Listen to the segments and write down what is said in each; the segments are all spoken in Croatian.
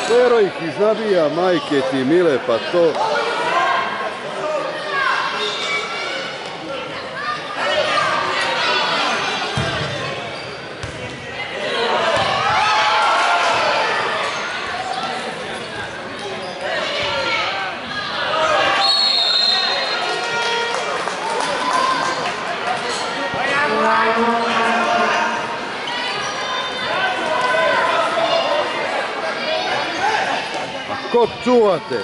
Pero ih zabija, majke ti mile, pa to... Ko čuvate?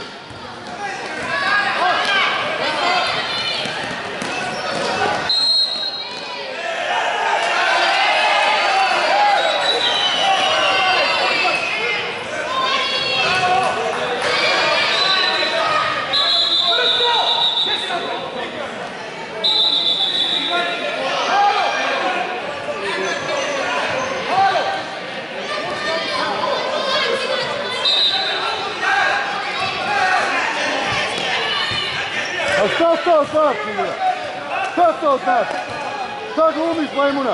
Šta to znači? Šta to znači? Šta glumiš, majmuna?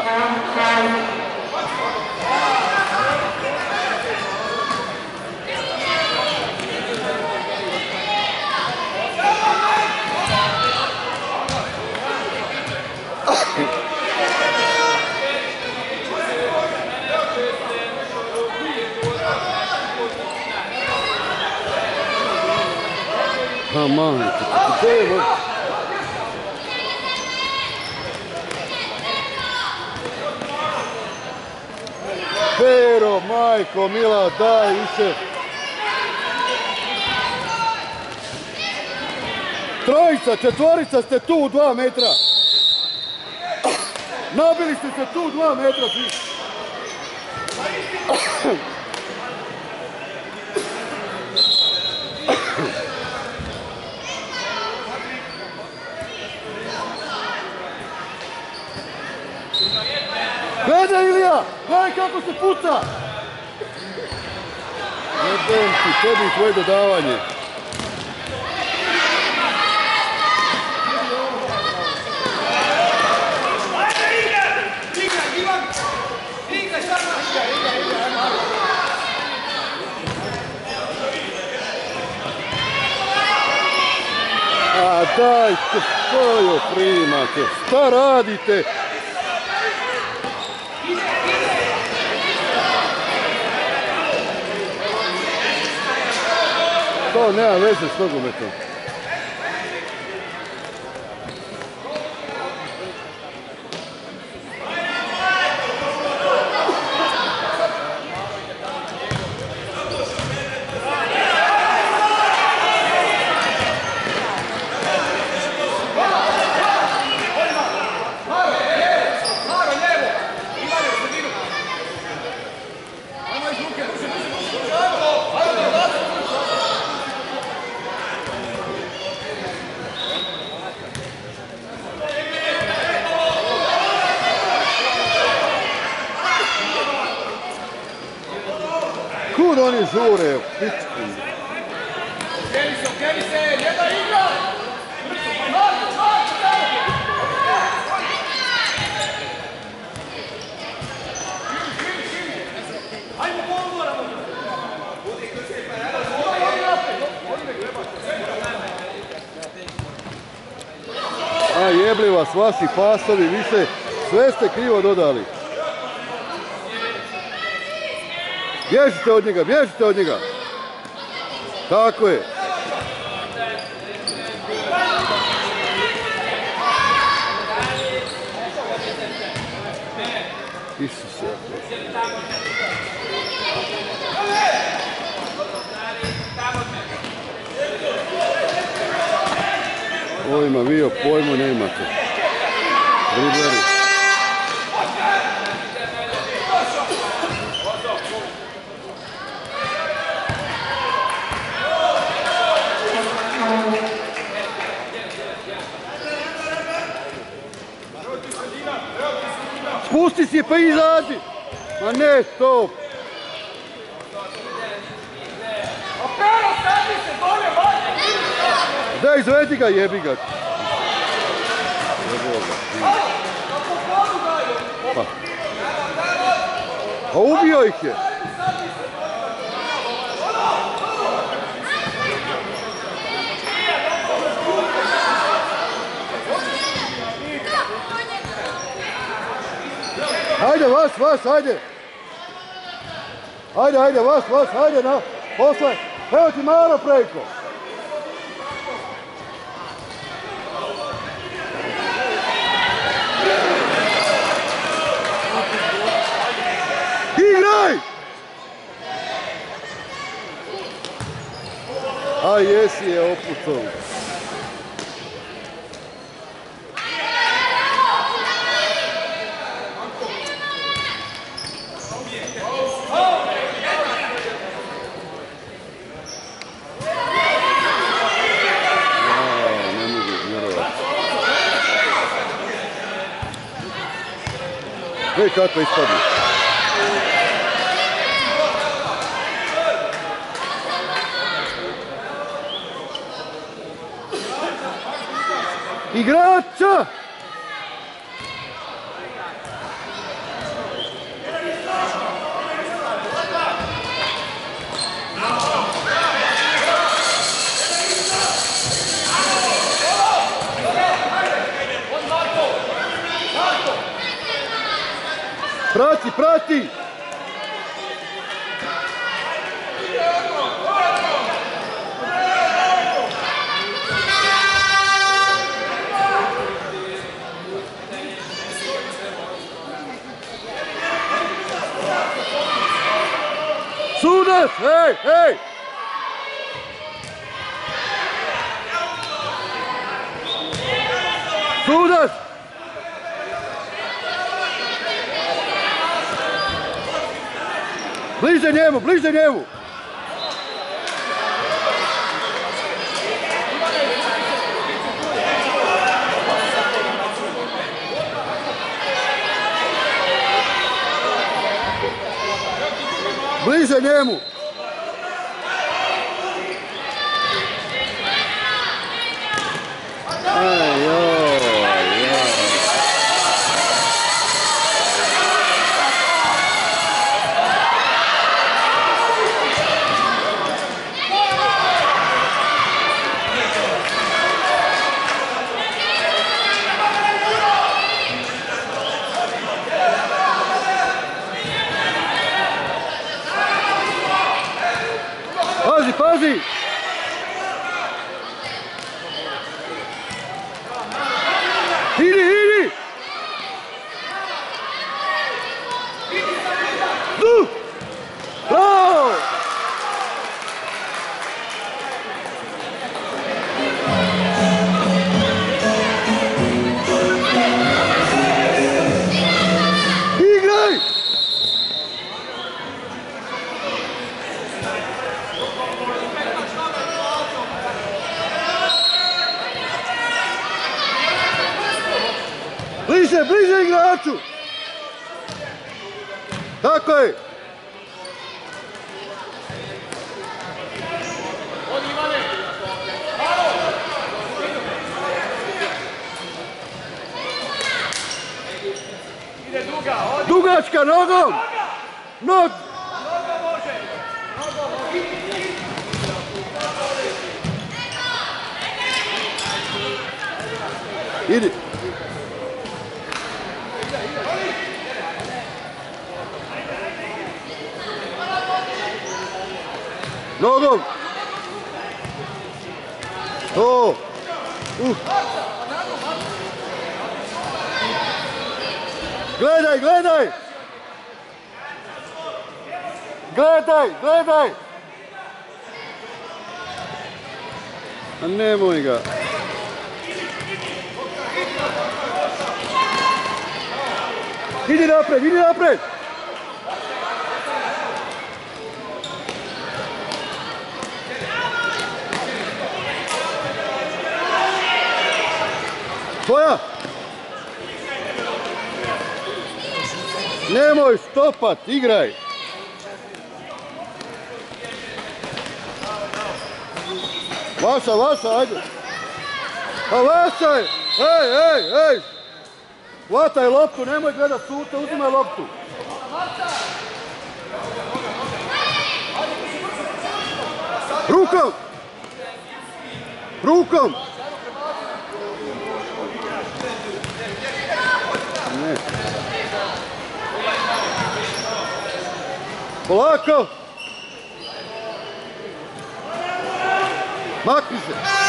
Pa majke, gdje je vod? Pero, majko, mila, daj više. Trojica, četvorica ste tu u 2 metra. Nabili ste se tu u 2 metra. Gledaj Ilija, gledaj kako se puca! Jebem ti, tebi i tvoje dodavanje. Igraj, Ivan! Igraj, sad! Dajte, što joj primate? Šta radite? To nema veze s nogometom. Kud oni žure, pičku? Okej se, ne da igra! Ajmo gol moramo! A jebli vas vaši pasovi, više sve ste krivo dodali. Bježite od njega, bježite od njega. Tako je. Isuse. Ovima vi o pojmu nemate. Dribleri. Spusti si pa izađi! Ma ne, stop! Da, izvedi ga, jebi ga! A ubio ih je! Hajde, vas, hajde! Hajde, vas, hajde, na, posle! Evo ti malo preko! Igraj! A jesi je opucao. Ej, kako ispadne. Igrača! Prati! Sudac! Hej! Sudac! Bliže njemu! Bliže njemu! Pazi! Idi! Du! Bravo! Igraj! Bliže igraču! Tako je! Dugačka nogom! Idi! Nogom! To! Gledaj! A nemoj ga! Idi napred! Tvoja! Nemoj stopat, igraj! Vaša, ajde! Pa vaša je! Ej! Hvataj loptu, nemoj gledat suta, uzimaj loptu! Rukom! Ne. Polako! Makni se!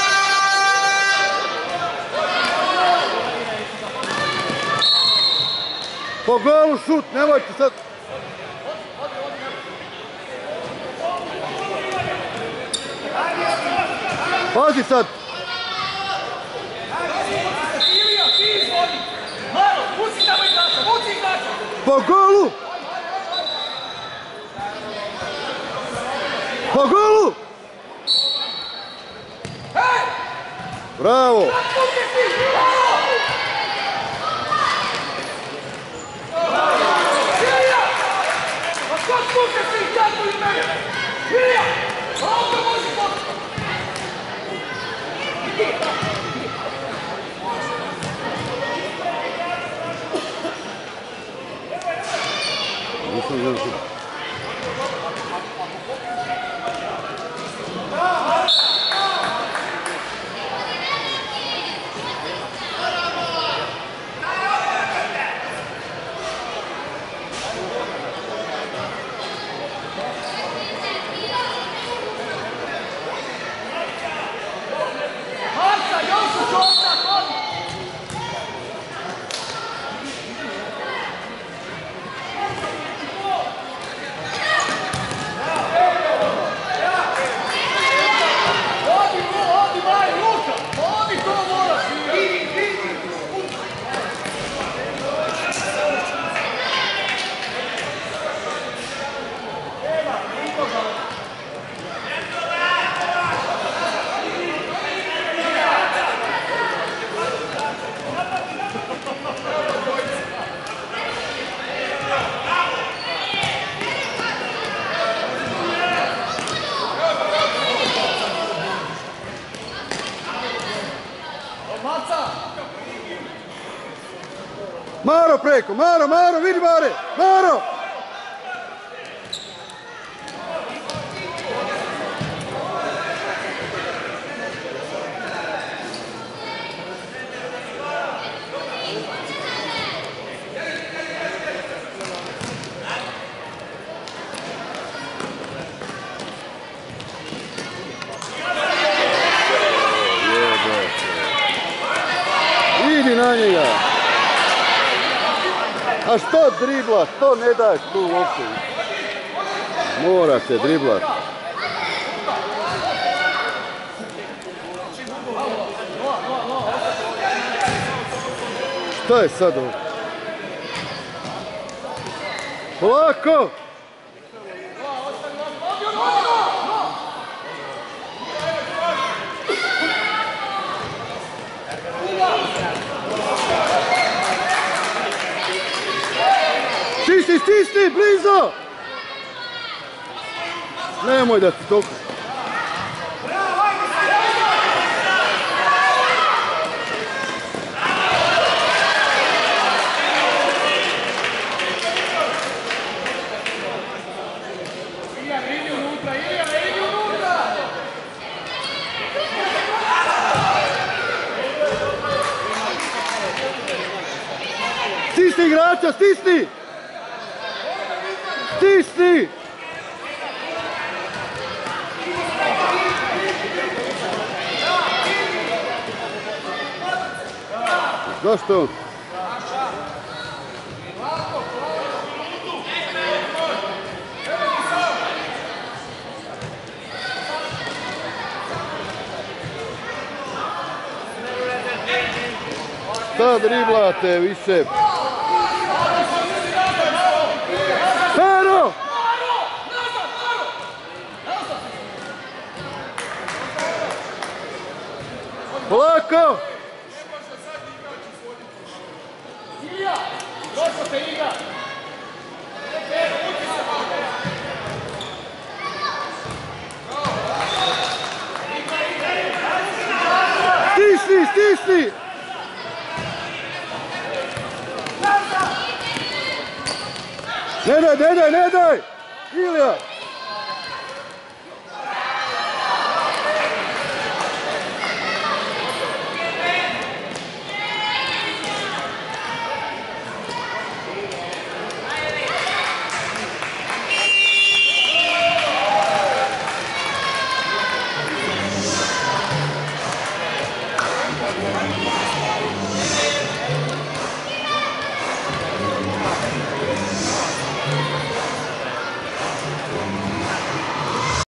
Po golu šut, nemojte sad! Pazi sad! Po golu! Bravo! Maro preko, Maro, vidi Maro! A što driblaš, što ne daješ tu loptu? Mora se driblat. Što je sad ovo? Polako! Stisni, stisni, blizo! Nemoj da ti toliko... Stisni igrača, stisni! Stisni! Zašto? Šta driblate više? Pero! Polako! Stisni, stisni! Ne daj, ne daj, ne daj! Ilija!